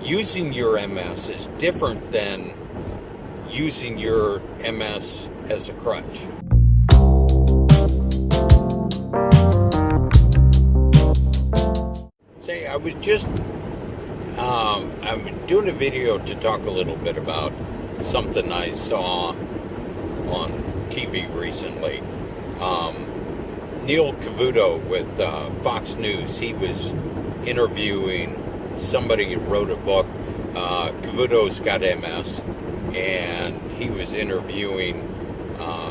using your MS is different than using your MS as a crutch. Say, I was just I'm doing a video to talk a little bit about something I saw on TV recently. Neil Cavuto with Fox News, he was interviewing somebody who wrote a book. Cavuto's got MS, and he was interviewing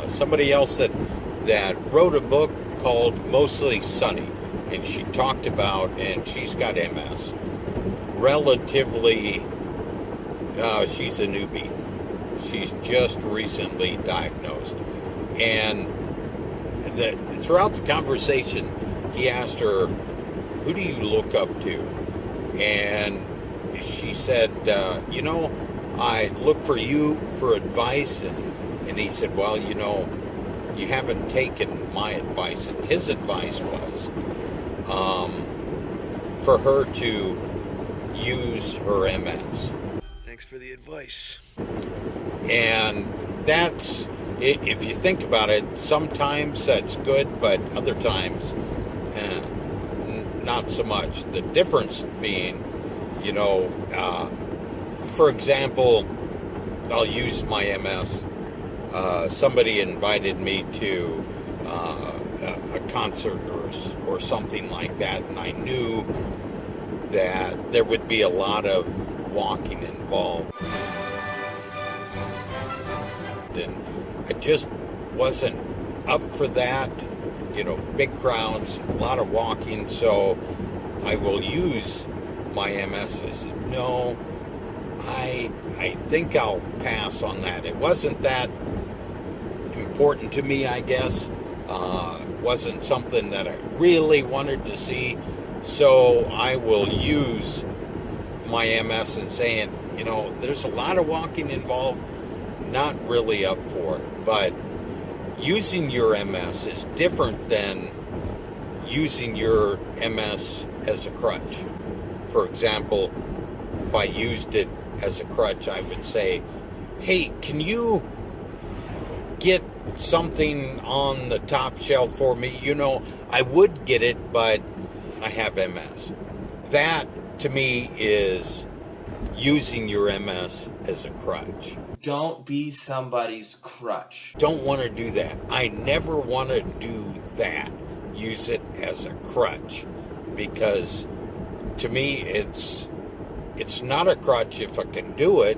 somebody else that wrote a book called Mostly Sunny, and she talked about, and she's got MS. Relatively, she's a newbie. She's just recently diagnosed. And throughout the conversation, he asked her, who do you look up to? And she said, I look for you for advice. And he said, well, you haven't taken my advice. And his advice was for her to use her MS. Thanks for the advice. And that's, if you think about it, sometimes that's good, but other times, not so much. The difference being, for example, I'll use my MS. Somebody invited me to a concert or something like that, and I knew that there would be a lot of walking involved. And I just wasn't up for that, big crowds, a lot of walking, so I will use my MS. I said, no, I think I'll pass on that. It wasn't that important to me, I guess. It wasn't something that I really wanted to see, so I will use my MS and saying, there's a lot of walking involved, not really up for it. But using your MS is different than using your MS as a crutch. For example, if I used it as a crutch, I would say, hey, can you get something on the top shelf for me? I would get it, but I have MS. That, to me, is using your MS as a crutch. Don't be somebody's crutch. Don't want to do that. I never want to do that. Use it as a crutch. Because, to me, it's not a crutch if I can do it.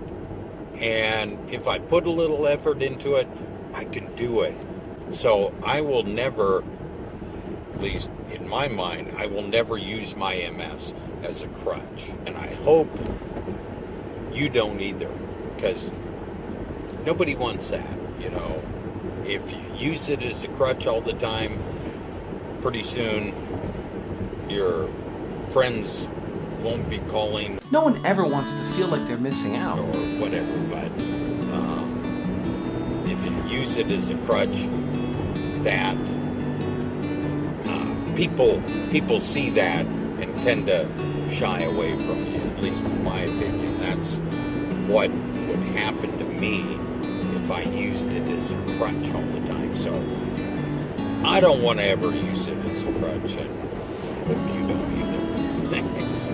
And if I put a little effort into it, I can do it. So I will never, at least in my mind, I will never use my MS as a crutch. And I hope you don't either, because nobody wants that, If you use it as a crutch all the time, pretty soon your friends won't be calling. No one ever wants to feel like they're missing out. Or whatever, but if you use it as a crutch, that people see that and tend to shy away from you, at least in my opinion. That's what would happen to me if I used it as a crutch all the time. So I don't want to ever use it as a crutch, and hope you don't either. Thanks.